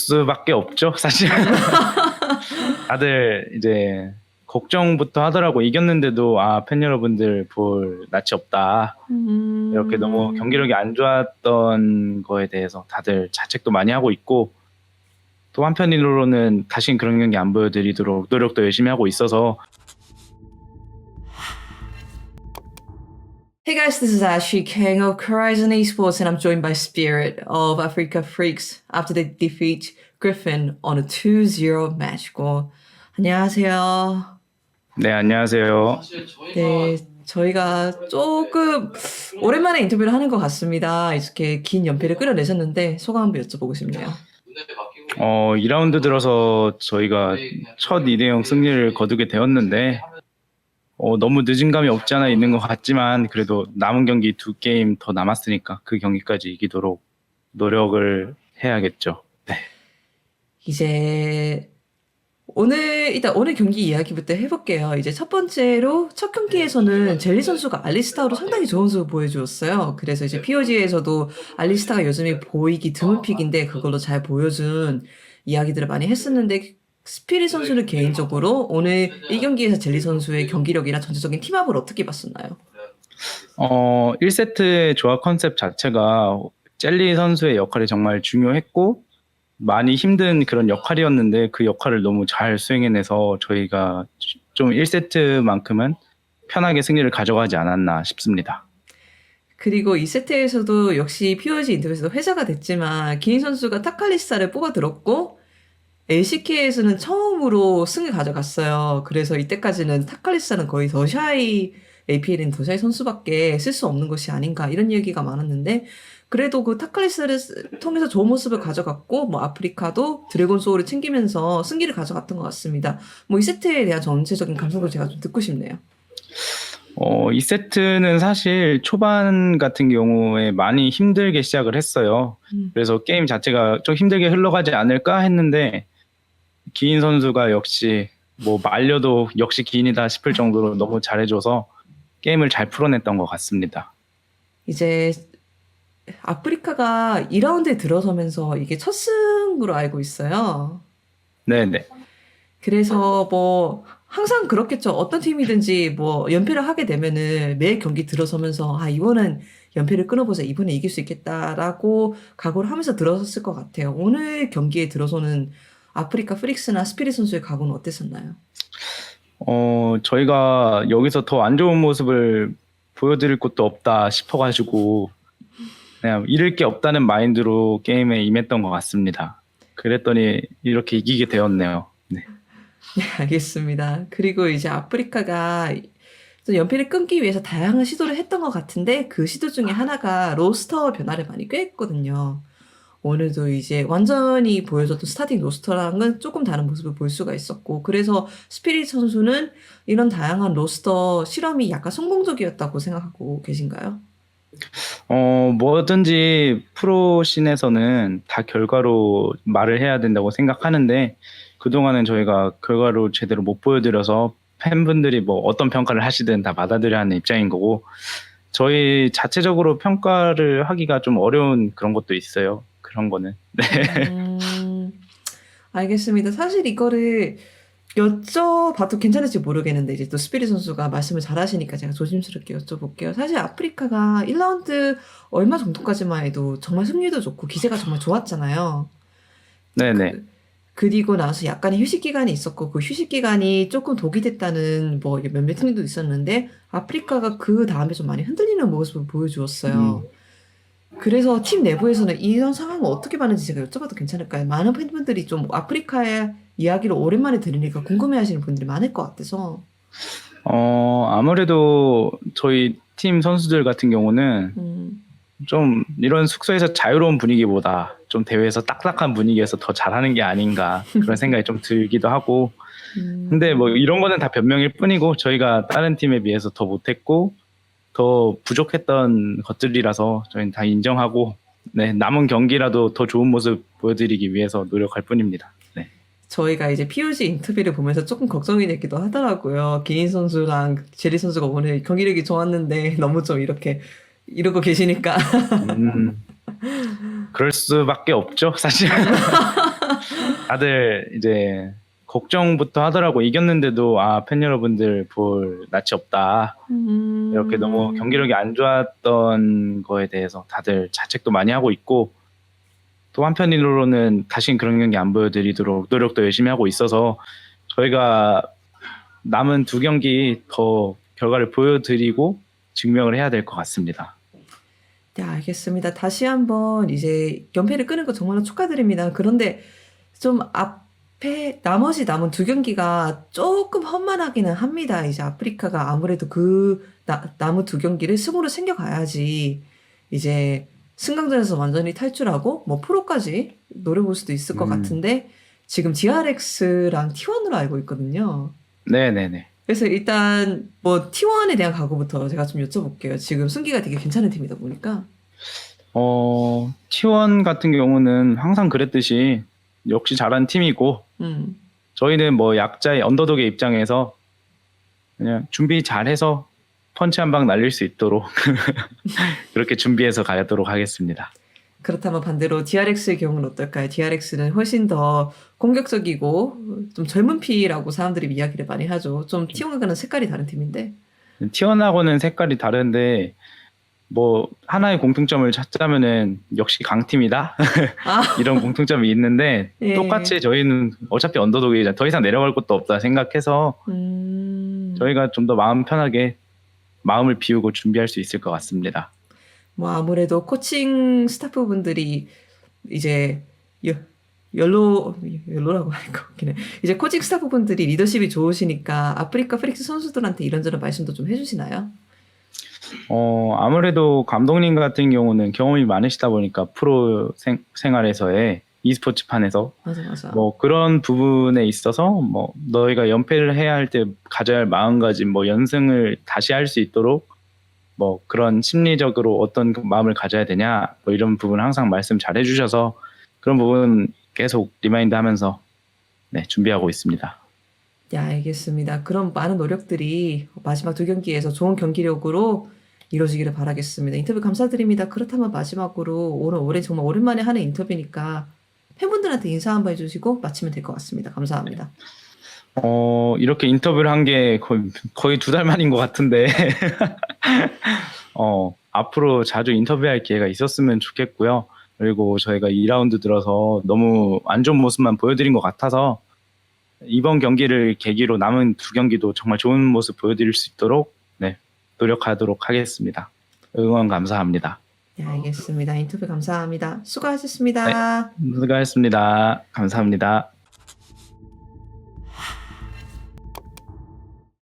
수밖에 없죠, 사실. 다들 이제 걱정부터 하더라고. 이겼는데도 팬 여러분들 볼 낯이 없다. 이렇게 너무 경기력이 안 좋았던 거에 대해서 다들 자책도 많이 하고 있고, 또 한편으로는 다신 그런 경기 안 보여드리도록 노력도 열심히 하고 있어서. Hey guys, this is Ashley Kang of KORIZON Esports, and I'm joined by Spirit of Afreeca Freecs after they defeat Griffin on a 2-0 match score. 안녕하세요. 네, 안녕하세요. 네, 저희가 조금 오랜만에 인터뷰를 하는 것 같습니다. 이렇게 긴 연패를 끌어내셨는데 소감 한번 여쭤보고 싶네요. 2라운드 들어서 저희가 첫 2대0 승리를 거두게 되었는데, 너무 늦은 감이 없지 않아 있는 것 같지만, 그래도 남은 경기 2게임 더 남았으니까 그 경기까지 이기도록 노력을 해야겠죠. 네. 이제 일단 오늘 경기 이야기부터 해볼게요. 이제 첫 번째로 첫 경기에서는 젤리 선수가 알리스타로 상당히 좋은 모습을 보여주었어요. 그래서 이제 POG에서도 알리스타가 요즘에 보이기 드문 픽인데 그걸로 잘 보여준 이야기들을 많이 했었는데, 스피릿 선수는 개인적으로 오늘 이 경기에서 젤리 선수의 경기력이나 전체적인 팀합을 어떻게 봤었나요? 1세트의 조합 컨셉 자체가 젤리 선수의 역할이 정말 중요했고 많이 힘든 그런 역할이었는데, 그 역할을 너무 잘 수행해내서 저희가 좀 1세트만큼은 편하게 승리를 가져가지 않았나 싶습니다. 그리고 이 세트에서도 역시 POG 인터뷰에서도 회자가 됐지만 기인 선수가 타칼리스타를 뽑아들었고 LCK에서는 처음으로 승을 가져갔어요. 그래서 이때까지는 타칼리스타는 거의 더샤이, APL은 더샤이 선수밖에 쓸 수 없는 것이 아닌가 이런 얘기가 많았는데, 그래도 그 타칼리스타를 통해서 좋은 모습을 가져갔고, 뭐 아프리카도 드래곤 소울을 챙기면서 승기를 가져갔던 것 같습니다. 뭐 이 세트에 대한 전체적인 감성도 제가 좀 듣고 싶네요. 이 세트는 사실 초반 같은 경우에 많이 힘들게 시작을 했어요. 그래서 게임 자체가 좀 힘들게 흘러가지 않을까 했는데, 기인 선수가 역시 뭐 말려도 역시 기인이다 싶을 정도로 너무 잘해줘서 게임을 잘 풀어냈던 것 같습니다. 이제 아프리카가 2라운드에 들어서면서 이게 첫 승으로 알고 있어요. 네네. 그래서 뭐 항상 그렇겠죠. 어떤 팀이든지 뭐 연패를 하게 되면은 매 경기 들어서면서 이번은 연패를 끊어보자, 이번에 이길 수 있겠다라고 각오를 하면서 들어섰을 것 같아요. 오늘 경기에 들어서는 아프리카 프릭스나 스피릿 선수의 각오는 어땠었나요? 저희가 여기서 더 안 좋은 모습을 보여드릴 것도 없다 싶어가지고 그냥 잃을 게 없다는 마인드로 게임에 임했던 것 같습니다. 그랬더니 이렇게 이기게 되었네요. 네. 네, 알겠습니다. 그리고 이제 아프리카가 연패를 끊기 위해서 다양한 시도를 했던 것 같은데, 그 시도 중에 하나가 로스터 변화를 많이 꾀했거든요. 오늘도 이제 완전히 보여줬던 스타팅 로스터랑은 조금 다른 모습을 볼 수가 있었고, 그래서 스피릿 선수는 이런 다양한 로스터 실험이 약간 성공적이었다고 생각하고 계신가요? 뭐든지 프로씬에서는 다 결과로 말을 해야 된다고 생각하는데, 그동안은 저희가 결과로 제대로 못 보여드려서 팬분들이 뭐 어떤 평가를 하시든 다 받아들여야 하는 입장인 거고, 저희 자체적으로 평가를 하기가 좀 어려운 그런 것도 있어요. 그런 거는. 네. 알겠습니다. 사실 이거를 여쭤봐도 괜찮을지 모르겠는데, 이제 또 스피릿 선수가 말씀을 잘 하시니까 제가 조심스럽게 여쭤볼게요. 사실 아프리카가 1라운드 얼마 정도까지만 해도 정말 승률도 좋고 기세가 정말 좋았잖아요. 네네. 그리고 나서 약간의 휴식 기간이 있었고, 그 휴식 기간이 조금 독이 됐다는 뭐 몇몇 팀도 있었는데, 아프리카가 그 다음에 좀 많이 흔들리는 모습을 보여주었어요. 그래서 팀 내부에서는 이런 상황을 어떻게 봤는지 제가 여쭤봐도 괜찮을까요? 많은 팬분들이 좀 아프리카의 이야기를 오랜만에 들으니까 궁금해하시는 분들이 많을 것 같아서. 아무래도 저희 팀 선수들 같은 경우는 좀 이런 숙소에서 자유로운 분위기보다 좀 대회에서 딱딱한 분위기에서 더 잘하는 게 아닌가 그런 생각이 좀 들기도 하고, 근데 뭐 이런 거는 다 변명일 뿐이고 저희가 다른 팀에 비해서 더 못했고 더 부족했던 것들이라서 저희는 다 인정하고, 네, 남은 경기라도 더 좋은 모습 보여드리기 위해서 노력할 뿐입니다. 네. 저희가 이제 POG 인터뷰를 보면서 조금 걱정이 되기도 하더라고요. 기인 선수랑 제리 선수가 오늘 경기력이 좋았는데 너무 좀 이렇게 이러고 계시니까. 그럴 수밖에 없죠, 사실. 다들 이제 걱정부터 하더라고. 이겼는데도 팬 여러분들 볼 낯이 없다. 이렇게 너무 경기력이 안 좋았던 거에 대해서 다들 자책도 많이 하고 있고, 또 한편으로는 다시는 그런 경기 안 보여드리도록 노력도 열심히 하고 있어서 저희가 남은 2경기 더 결과를 보여드리고 증명을 해야 될 것 같습니다. 네, 알겠습니다. 다시 한번 이제 연패를 끄는 거 정말로 축하드립니다. 그런데 좀 앞에 나머지 남은 2경기가 조금 험난하기는 합니다. 이제 아프리카가 아무래도 남은 2경기를 승으로 챙겨가야지 이제 승강전에서 완전히 탈출하고 뭐 프로까지 노려볼 수도 있을 것 같은데, 지금 DRX랑 T1으로 알고 있거든요. 네네네. 그래서 일단 뭐 T1에 대한 각오부터 제가 좀 여쭤볼게요. 지금 승기가 되게 괜찮은 팀이다 보니까. T1 같은 경우는 항상 그랬듯이 역시 잘하는 팀이고, 저희는 뭐 약자의 언더독의 입장에서 그냥 준비 잘해서 펀치 한 방 날릴 수 있도록 그렇게 준비해서 가도록 하겠습니다. 그렇다면 반대로 DRX의 경우는 어떨까요? DRX는 훨씬 더 공격적이고 좀 젊은 피라고 사람들이 이야기를 많이 하죠. 좀 T1과는 색깔이 다른 팀인데. T1하고는 색깔이 다른데 뭐 하나의 공통점을 찾자면은 역시 강팀이다 이런 공통점이 있는데, 예. 똑같이 저희는 어차피 언더독이자 더 이상 내려갈 것도 없다 생각해서 저희가 좀 더 마음 편하게 마음을 비우고 준비할 수 있을 것 같습니다. 뭐 아무래도 코칭 스타프분들이 이제 연로라고 하니까 웃기네. 이제 코칭 스타프분들이 리더십이 좋으시니까 아프리카 프릭스 선수들한테 이런저런 말씀도 좀 해주시나요? 아무래도 감독님 같은 경우는 경험이 많으시다 보니까 프로 생활에서의 e스포츠 판에서 맞아. 뭐 그런 부분에 있어서 뭐 너희가 연패를 해야 할 때 가져야 할 마음가짐, 뭐 연승을 다시 할 수 있도록 뭐 그런 심리적으로 어떤 마음을 가져야 되냐, 뭐 이런 부분 항상 말씀 잘 해주셔서 그런 부분 계속 리마인드 하면서 준비하고 있습니다. 네, 알겠습니다. 그럼 많은 노력들이 마지막 2경기에서 좋은 경기력으로 이루어지기를 바라겠습니다. 인터뷰 감사드립니다. 그렇다면 마지막으로 올해 정말 오랜만에 하는 인터뷰니까 팬분들한테 인사 한번 해주시고 마치면 될 것 같습니다. 감사합니다. 이렇게 인터뷰를 한 게 거의 2달 만인 것 같은데 앞으로 자주 인터뷰할 기회가 있었으면 좋겠고요. 그리고 저희가 2라운드 들어서 너무 안 좋은 모습만 보여드린 것 같아서 이번 경기를 계기로 남은 2경기도 정말 좋은 모습 보여드릴 수 있도록 노력하도록 하겠습니다. 응원 감사합니다. 네, 알겠습니다. 인터뷰 감사합니다. 수고하셨습니다. 수고하셨습니다. 감사합니다.